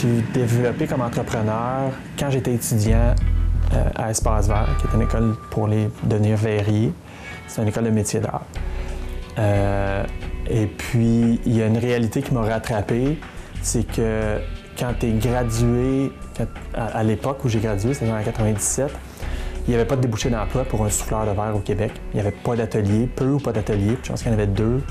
suis développé comme entrepreneur quand j'étais étudiant à Espace Vert, qui est une école pour devenir verrier. C'est une école de métier d'art. Et puis, il y a une réalité qui m'a rattrapé, c'est que quand tu es gradué, à l'époque où j'ai gradué, c'était en 1997, il n'y avait pas de débouché d'emploi pour un souffleur de verre au Québec. Il n'y avait pas d'atelier, peu ou pas d'atelier. Je pense qu'il y en avait 2.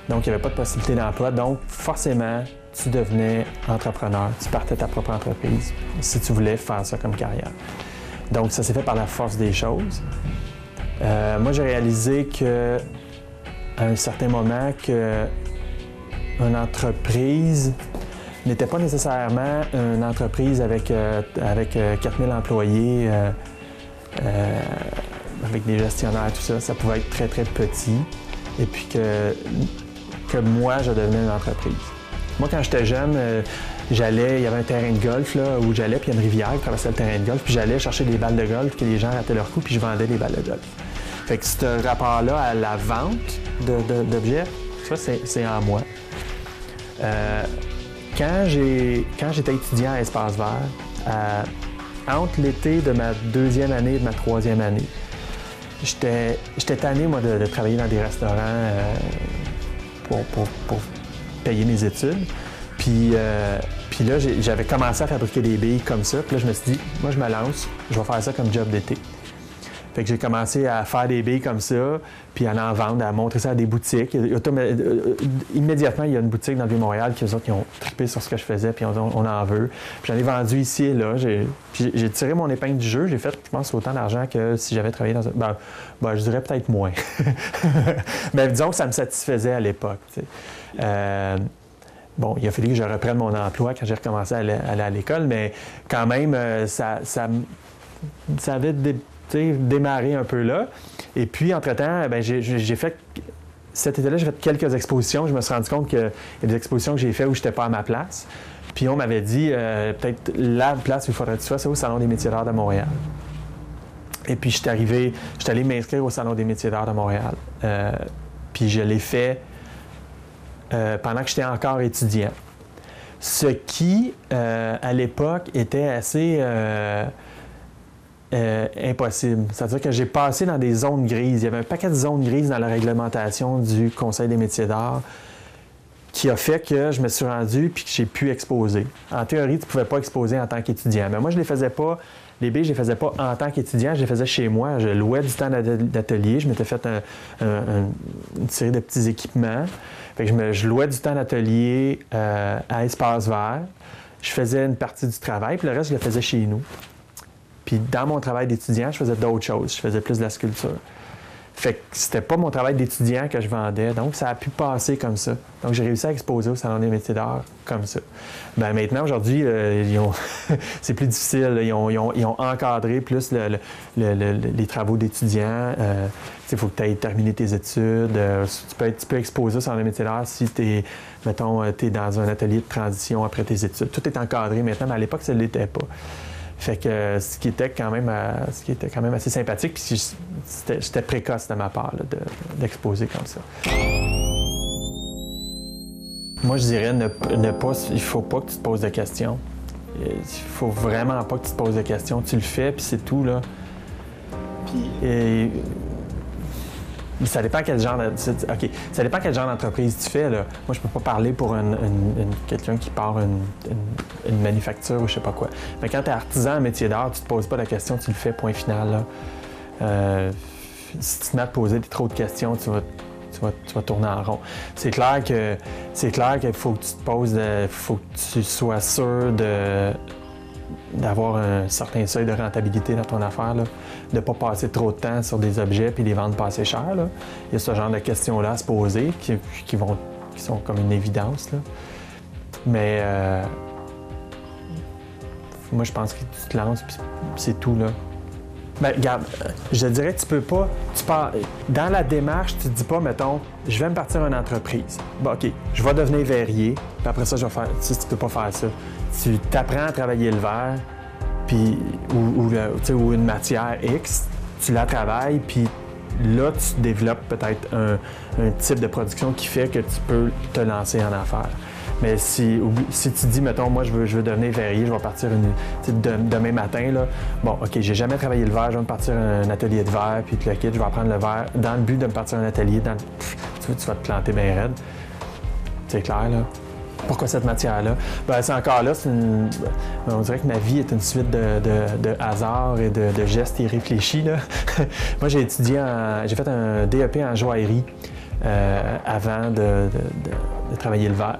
Donc, il n'y avait pas de possibilité d'emploi. Donc, forcément, tu devenais entrepreneur. Tu partais ta propre entreprise si tu voulais faire ça comme carrière. Donc, ça s'est fait par la force des choses. Moi, j'ai réalisé à un certain moment qu'une entreprise n'était pas nécessairement une entreprise avec 4000 employés, avec des gestionnaires, tout ça. Ça pouvait être très, très petit. Et puis que moi, je devenais une entreprise. Moi, quand j'étais jeune, il y avait un terrain de golf là, où j'allais, puis il y a une rivière qui traversait le terrain de golf, puis j'allais chercher des balles de golf que les gens rataient leur coup, puis je vendais des balles de golf. Fait que ce rapport-là à la vente d'objets, ça, c'est en moi. Quand j'étais étudiant à Espace Vert, entre l'été de ma 2e année et de ma 3e année, j'étais tanné, moi, de travailler dans des restaurants pour payer mes études. Puis là, j'avais commencé à fabriquer des billes comme ça. Puis là, je me suis dit, moi, je me lance, je vais faire ça comme job d'été. Fait que j'ai commencé à faire des billes comme ça, puis à en vendre, à montrer ça à des boutiques. Immédiatement, il y a une boutique dans le Vieux-Montréal qui ont trippé sur ce que je faisais, puis on en veut. Puis j'en ai vendu ici et là. J'ai tiré mon épingle du jeu. J'ai fait, je pense, autant d'argent que si j'avais travaillé dans un... Ben, je dirais peut-être moins. Mais disons que ça me satisfaisait à l'époque. Bon, il a fallu que je reprenne mon emploi quand j'ai recommencé à aller à l'école, mais quand même, ça avait démarré un peu là. Et puis, entre-temps, j'ai fait... Cet été-là, j'ai fait quelques expositions. Je me suis rendu compte qu'il y a des expositions que j'ai faites où je n'étais pas à ma place. Puis on m'avait dit, peut-être la place où il faudrait que tu sois, c'est au Salon des métiers d'art de Montréal. Et puis, j'étais allé m'inscrire au Salon des métiers d'art de Montréal. Puis je l'ai fait pendant que j'étais encore étudiant. Ce qui, à l'époque, était assez... impossible. C'est-à-dire que j'ai passé dans des zones grises. Il y avait un paquet de zones grises dans la réglementation du Conseil des métiers d'art qui a fait que je me suis rendu et que j'ai pu exposer. En théorie, tu ne pouvais pas exposer en tant qu'étudiant. Mais moi, je ne les faisais pas. Les billes, je ne les faisais pas en tant qu'étudiant, je les faisais chez moi. Je louais du temps d'atelier. Je m'étais fait une série de petits équipements. Fait que je louais du temps d'atelier à Espace Vert. Je faisais une partie du travail, puis le reste, je le faisais chez nous. Puis dans mon travail d'étudiant, je faisais d'autres choses. Je faisais plus de la sculpture. Fait que c'était pas mon travail d'étudiant que je vendais, donc ça a pu passer comme ça. Donc j'ai réussi à exposer au Salon des métiers d'art comme ça. Bien maintenant, aujourd'hui, c'est plus difficile. Ils ont encadré plus les travaux d'étudiants. Il faut que tu ailles terminer tes études. Tu peux exposer au Salon des métiers d'art si tu es, mettons, dans un atelier de transition après tes études. Tout est encadré maintenant, mais à l'époque, ça ne l'était pas. Fait que ce qui était quand même assez sympathique, puis c'était précoce de ma part là, d'exposer comme ça. Moi, je dirais il faut pas que tu te poses de questions. Il faut vraiment pas que tu te poses de questions. Tu le fais, puis c'est tout, là. Puis, ça dépend quel genre ça dépend quel genre d'entreprise tu fais, là. Moi, je peux pas parler pour quelqu'un qui part une manufacture ou je sais pas quoi. Mais quand tu es artisan en métier d'art, tu te poses pas la question, tu le fais, point final, là. Si tu te mets à te poser trop de questions, tu vas tourner en rond. C'est clair qu'il faut que tu te poses, faut que tu sois sûr d'avoir un certain seuil de rentabilité dans ton affaire, là. De ne pas passer trop de temps sur des objets puis les vendre pas assez cher, là. Il y a ce genre de questions-là à se poser qui sont comme une évidence, là. Mais moi, je pense que tu te lances puis c'est tout, là. Bien, regarde, je dirais que tu peux pas... dans la démarche, tu te dis pas, mettons, je vais me partir une entreprise. Bon, OK, je vais devenir verrier, puis après ça, je vais faire... Tu peux pas faire ça. Tu t'apprends à travailler le verre, puis, ou une matière X, tu la travailles, puis là, tu développes peut-être un type de production qui fait que tu peux te lancer en affaires. Mais si tu dis, mettons, moi, je veux devenir verrier, je vais partir demain matin, là, bon, OK, j'ai jamais travaillé le verre, je vais me partir un atelier de verre, puis tout le kit, je vais apprendre le verre dans le but de me partir un atelier, tu vas te planter bien raide. C'est clair, là. Pourquoi cette matière-là? Ben, c'est encore là, on dirait que ma vie est une suite de hasards et de gestes irréfléchis, là. Moi, j'ai fait un DEP en joaillerie avant de travailler le verre.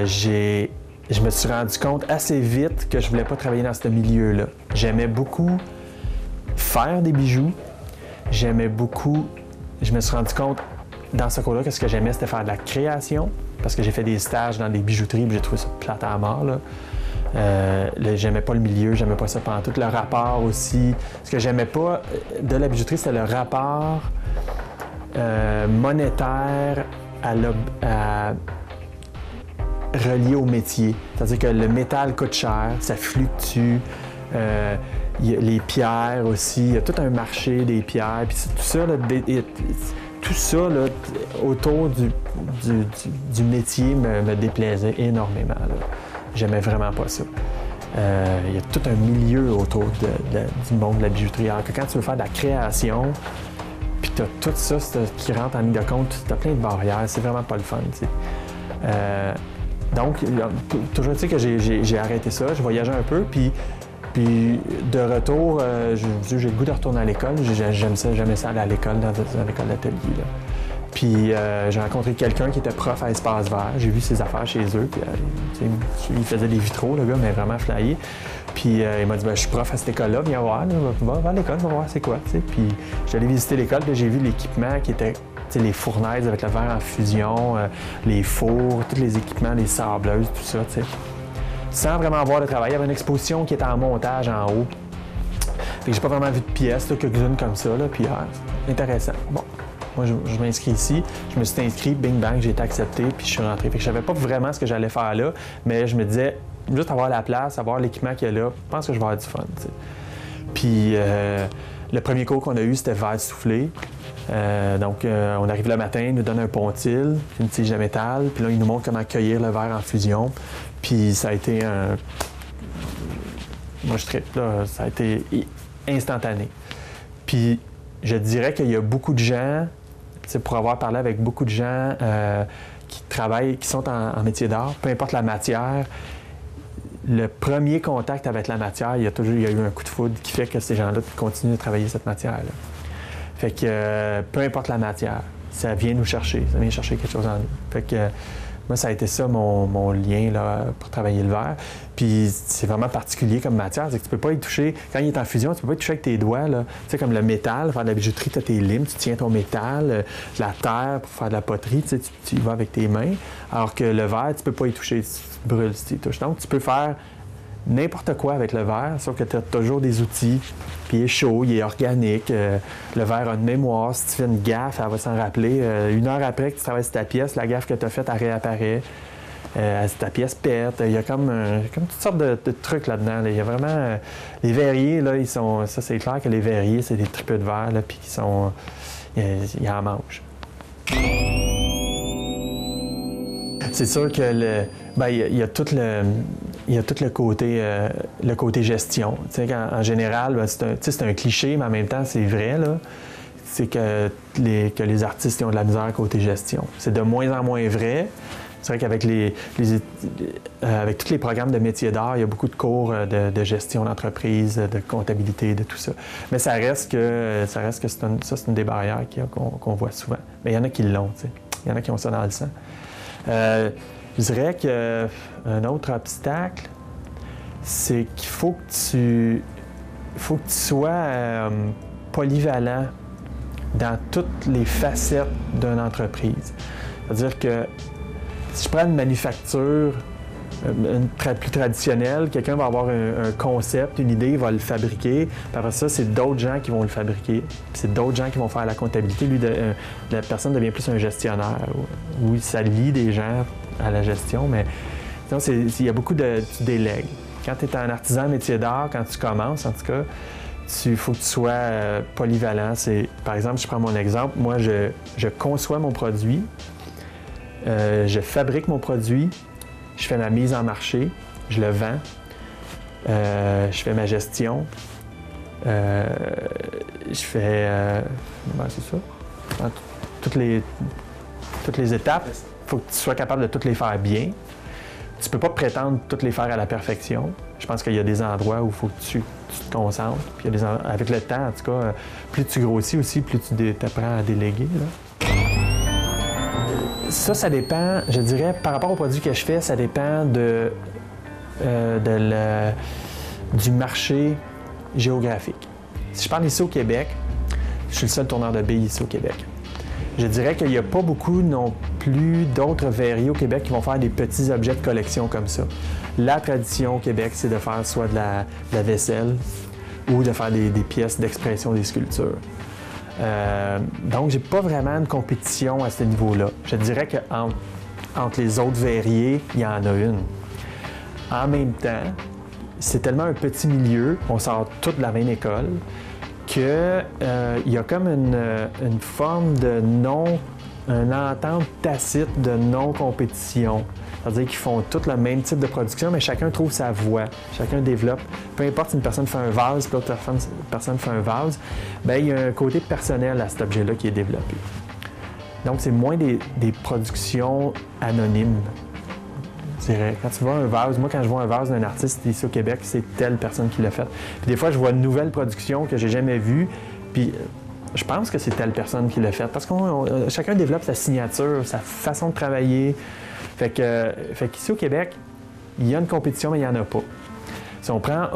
Je me suis rendu compte assez vite que je voulais pas travailler dans ce milieu-là. J'aimais beaucoup faire des bijoux. Je me suis rendu compte dans ce cours-là que ce que j'aimais, c'était faire de la création, parce que j'ai fait des stages dans des bijouteries et j'ai trouvé ça plate à mort, là. J'aimais pas le milieu, j'aimais pas ça pantoute. Le rapport aussi. Ce que j'aimais pas de la bijouterie, c'était le rapport monétaire relié au métier. C'est-à-dire que le métal coûte cher, ça fluctue. Les pierres aussi, il y a tout un marché des pierres. Puis tout ça là, autour du métier me déplaisait énormément. J'aimais vraiment pas ça. Il y a tout un milieu autour du monde de la bijouterie. Alors que quand tu veux faire de la création, puis tu as tout ça qui rentre en ligne de compte, tu as plein de barrières, c'est vraiment pas le fun. Donc, toujours tu sais que j'ai arrêté ça, je voyageais un peu, puis de retour, j'ai le goût de retourner à l'école. J'aimais ça aller à l'école, dans l'école d'atelier. Puis j'ai rencontré quelqu'un qui était prof à Espace Vert. J'ai vu ses affaires chez eux. Puis, il faisait des vitraux, le gars, mais vraiment flyé. Puis il m'a dit, je suis prof à cette école-là, viens voir, va à l'école, va voir c'est quoi. T'sais. Puis j'allais visiter l'école, puis j'ai vu l'équipement qui était les fournaises avec le verre en fusion, les fours, tous les équipements, les sableuses, tout ça. T'sais. Sans vraiment voir le travail. Il y avait une exposition qui était en montage en haut. Fait que j'ai pas vraiment vu de pièces, quelques-unes comme ça. Là, puis intéressant. Bon, moi je m'inscris ici. Je me suis inscrit, bing bang, j'ai été accepté, puis je suis rentré. Fait que je savais pas vraiment ce que j'allais faire là, mais je me disais, juste avoir la place, avoir l'équipement qu'il y a là, je pense que je vais avoir du fun. T'sais. Puis le premier cours qu'on a eu, c'était verre soufflé. Donc, on arrive le matin, il nous donne un pontil, une tige de métal, puis là, il nous montre comment cueillir le verre en fusion. Puis ça a été moi, je trippe, là, ça a été instantané. Puis je dirais qu'il y a beaucoup de gens, pour avoir parlé avec beaucoup de gens qui travaillent, qui sont en métier d'art, peu importe la matière, le premier contact avec la matière, il y a eu un coup de foudre qui fait que ces gens-là continuent de travailler cette matière-là. Fait que peu importe la matière, ça vient nous chercher, ça vient chercher quelque chose en nous. Fait que moi, ça a été ça mon lien là, pour travailler le verre. Puis c'est vraiment particulier comme matière, c'est que tu peux pas y toucher, quand il est en fusion, tu peux pas y toucher avec tes doigts. Tu sais, comme le métal, faire de la bijouterie, tu as tes limes, tu tiens ton métal, la terre pour faire de la poterie, tu y vas avec tes mains. Alors que le verre, tu peux pas y toucher, tu brûles si tu y touches. Donc, tu peux faire n'importe quoi avec le verre, sauf que tu as toujours des outils, puis il est chaud, il est organique, le verre a une mémoire, si tu fais une gaffe, elle va s'en rappeler. 1 heure après que tu travailles sur ta pièce, la gaffe que tu as faite, elle réapparaît. Ta pièce pète, il y a comme toutes sortes de trucs là-dedans. Là. Il y a vraiment... les verriers, là, ils sont... Ça, c'est clair que les verriers, c'est des tripeux de verre, là, puis ils en mangent. C'est sûr que il y a tout le côté gestion. En général, c'est un cliché, mais en même temps, c'est vrai. Là. C'est que les artistes ont de la misère côté gestion. C'est de moins en moins vrai. C'est vrai qu'avec avec tous les programmes de métiers d'art, il y a beaucoup de cours de gestion d'entreprise, de comptabilité, de tout ça. Mais ça reste que c'est une des barrières qu'on voit souvent. Mais il y en a qui l'ont, tu sais. Il y en a qui ont ça dans le sang. Je dirais qu'un autre obstacle, c'est qu'il faut que tu sois polyvalent dans toutes les facettes d'une entreprise. C'est-à-dire que si je prends une manufacture plus traditionnelle, quelqu'un va avoir un concept, une idée, il va le fabriquer. Puis après ça, c'est d'autres gens qui vont le fabriquer. Puis c'est d'autres gens qui vont faire la comptabilité. Lui, la personne devient plus un gestionnaire. Oui, ça lie des gens à la gestion, mais il y a beaucoup de... Tu délègues. Quand tu es un artisan métier d'art, quand tu commences, en tout cas, il faut que tu sois polyvalent. Par exemple, je prends mon exemple. Moi, je conçois mon produit. je fabrique mon produit, je fais ma mise en marché, je le vends, je fais ma gestion, je fais... c'est ça. Dans toutes les étapes, il faut que tu sois capable de toutes les faire bien. Tu ne peux pas prétendre toutes les faire à la perfection. Je pense qu'il y a des endroits où il faut que tu te concentres. Puis avec le temps, en tout cas, plus tu grossis aussi, plus tu t'apprends à déléguer. Là. Ça dépend, je dirais, par rapport au produit que je fais, ça dépend du marché géographique. Si je parle ici au Québec, je suis le seul tourneur de billes ici au Québec. Je dirais qu'il n'y a pas beaucoup non plus d'autres verriers au Québec qui vont faire des petits objets de collection comme ça. La tradition au Québec, c'est de faire soit de la vaisselle ou de faire des pièces d'expression des sculptures. Donc, j'ai pas vraiment de compétition à ce niveau-là. Je dirais qu'entre les autres verriers, il y en a une. En même temps, c'est tellement un petit milieu, on sort tous de la même école, qu'il y a comme une forme de une entente tacite de non-compétition. C'est-à-dire qu'ils font tous le même type de production, mais chacun trouve sa voie, chacun développe. Peu importe si une personne fait un vase, puis l'autre personne fait un vase, bien, il y a un côté personnel à cet objet-là qui est développé. Donc, c'est moins des productions anonymes. Je dirais. Quand tu vois un vase, moi, quand je vois un vase d'un artiste ici au Québec, c'est telle personne qui l'a fait. Puis des fois, je vois une nouvelle production que j'ai jamais vue, puis je pense que c'est telle personne qui l'a fait. Parce que chacun développe sa signature, sa façon de travailler. Fait qu'ici au Québec, il y a une compétition, mais il n'y en a pas. Si on prend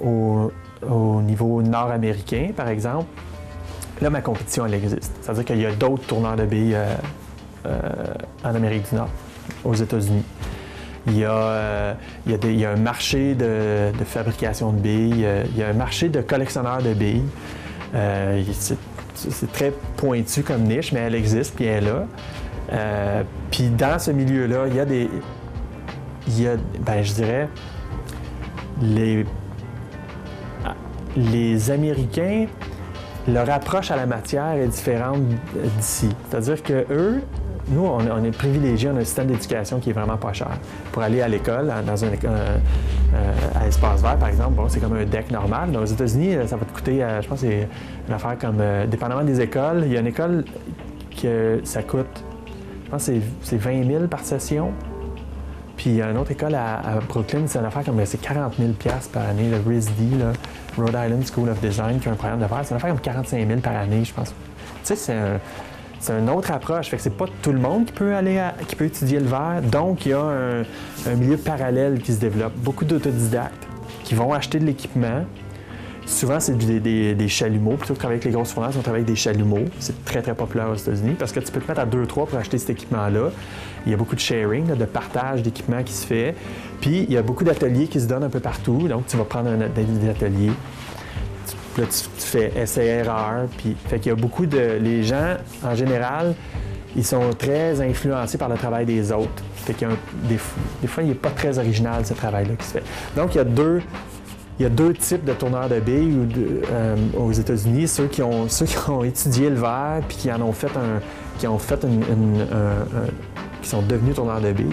au niveau nord-américain, par exemple, là, ma compétition, elle existe. C'est-à-dire qu'il y a d'autres tourneurs de billes en Amérique du Nord, aux États-Unis. Il y a un marché de fabrication de billes, il y a un marché de collectionneurs de billes. C'est très pointu comme niche, mais elle existe, puis elle est là. Puis dans ce milieu-là, je dirais, les Américains, leur approche à la matière est différente d'ici. C'est-à-dire que eux, nous, on est privilégiés, on a un système d'éducation qui est vraiment pas cher. Pour aller à l'école, à Espace Vert, par exemple, bon, c'est comme un deck normal. Aux États-Unis, ça va te coûter, je pense que c'est une affaire comme, dépendamment des écoles, il y a une école que ça coûte, je pense que c'est 20 000 par session. Puis il y a une autre école à Brooklyn, c'est une affaire comme, c'est 40 000 par année, le RISD, là, Rhode Island School of Design, qui a un programme de verre. C'est une affaire comme 45 000 par année, je pense. Tu sais, c'est une autre approche. Fait que c'est pas tout le monde qui peut étudier le verre. Donc, il y a un milieu parallèle qui se développe. Beaucoup d'autodidactes qui vont acheter de l'équipement. Souvent, c'est des chalumeaux. Plutôt que de travailler avec les grosses fournaises, on travaille avec des chalumeaux. C'est très, très populaire aux États-Unis parce que tu peux te mettre à 2-3 pour acheter cet équipement-là. Il y a beaucoup de sharing, de partage d'équipements qui se fait. Puis, il y a beaucoup d'ateliers qui se donnent un peu partout. Donc, tu vas prendre des ateliers. Là, tu fais essai-erreur. Puis, fait qu'il y a beaucoup les gens, en général, ils sont très influencés par le travail des autres. Fait qu'il y a des fois, il n'est pas très original, ce travail-là qui se fait. Donc, il y a deux types de tourneurs de billes aux États-Unis. Ceux qui ont étudié le verre puis qui sont devenus tourneurs de billes.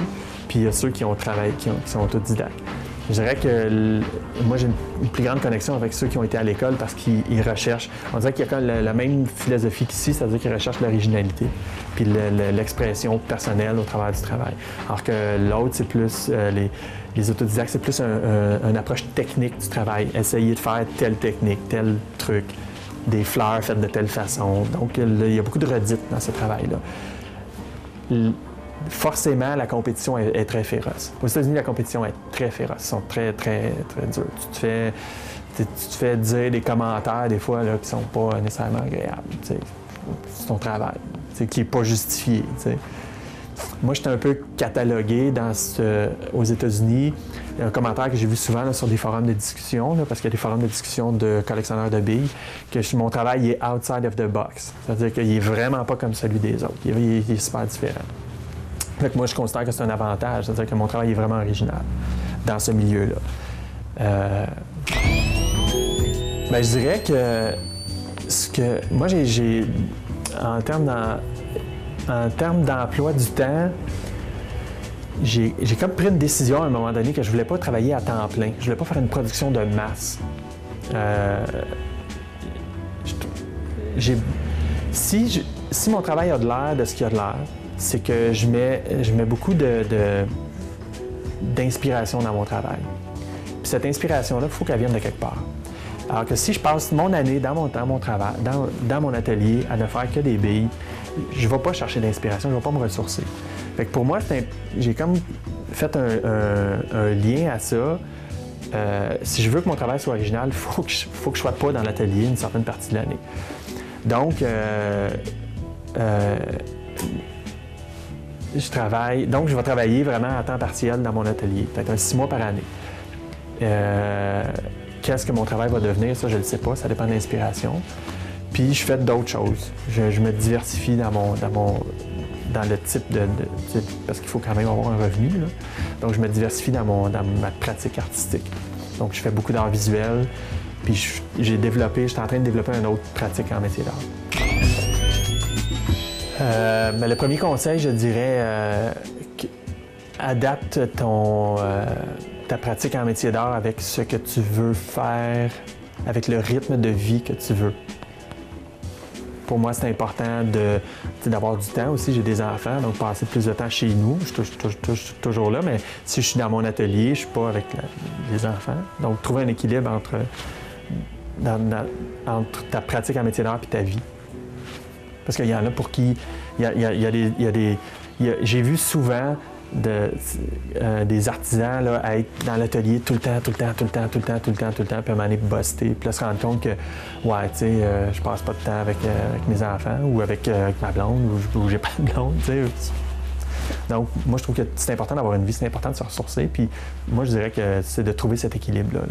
Puis il y a ceux qui ont travaillé, qui sont autodidactes. Je dirais que moi, j'ai une plus grande connexion avec ceux qui ont été à l'école parce qu'ils recherchent. On dirait qu'il y a quand même la même philosophie qu'ici, c'est-à-dire qu'ils recherchent l'originalité puis l'expression personnelle au travers du travail. Alors que l'autre, c'est plus les autodidactes, c'est plus une approche technique du travail. Essayer de faire telle technique, tel truc, des fleurs faites de telle façon. Donc, il y a beaucoup de redites dans ce travail-là. Forcément, la compétition est très féroce. Aux États-Unis, la compétition est très féroce. Ils sont très, très, très durs. Tu te fais dire des commentaires, des fois, là, qui sont pas nécessairement agréables. C'est ton travail, qui n'est pas justifié. T'sais. Moi, j'étais un peu catalogué aux États-Unis. Il y a un commentaire que j'ai vu souvent là, sur des forums de discussion, là, parce qu'il y a des forums de discussion de collectionneurs de billes, que mon travail est outside of the box. C'est-à-dire qu'il n'est vraiment pas comme celui des autres. Il est super différent. Fait que moi, je considère que c'est un avantage, c'est-à-dire que mon travail est vraiment original dans ce milieu-là. Je dirais que moi, j'ai en termes En termes d'emploi du temps, j'ai comme pris une décision à un moment donné que je voulais pas travailler à temps plein. Je voulais pas faire une production de masse. Si mon travail a de l'air de ce qu'il a de l'air, c'est que je mets beaucoup d'inspiration dans mon travail. Puis cette inspiration-là, il faut qu'elle vienne de quelque part. Alors que si je passe mon année dans mon travail, dans mon atelier, à ne faire que des billes, je ne vais pas chercher d'inspiration, je ne vais pas me ressourcer. Fait que pour moi, j'ai comme fait un lien à ça. Si je veux que mon travail soit original, il faut que je ne sois pas dans l'atelier une certaine partie de l'année. Donc, je vais travailler vraiment à temps partiel dans mon atelier, peut-être 6 mois par année. Qu'est-ce que mon travail va devenir, ça, je ne le sais pas, ça dépend de l'inspiration. Puis, je fais d'autres choses. Je me diversifie dans le type parce qu'il faut quand même avoir un revenu, là. Donc, je me diversifie dans ma pratique artistique. Donc, je fais beaucoup d'art visuel, puis je suis en train de développer une autre pratique en métier d'art. Le premier conseil, je dirais, adapte ta pratique en métier d'art avec ce que tu veux faire, avec le rythme de vie que tu veux. Pour moi, c'est important d'avoir du temps aussi. J'ai des enfants, donc passer plus de temps chez nous. Je suis toujours là, mais si je suis dans mon atelier, je ne suis pas avec les enfants. Donc, trouver un équilibre entre ta pratique en métier d'art et ta vie. Parce qu'il y en a pour qui... J'ai vu souvent des artisans là, à être dans l'atelier tout le temps, puis à un moment donné, buster, puis là, se rendre compte que, ouais, tu sais, je passe pas de temps avec mes enfants ou avec ma blonde ou j'ai pas de blonde, tu sais. Donc, moi, je trouve que c'est important d'avoir une vie, c'est important de se ressourcer, puis moi, je dirais que c'est de trouver cet équilibre-là.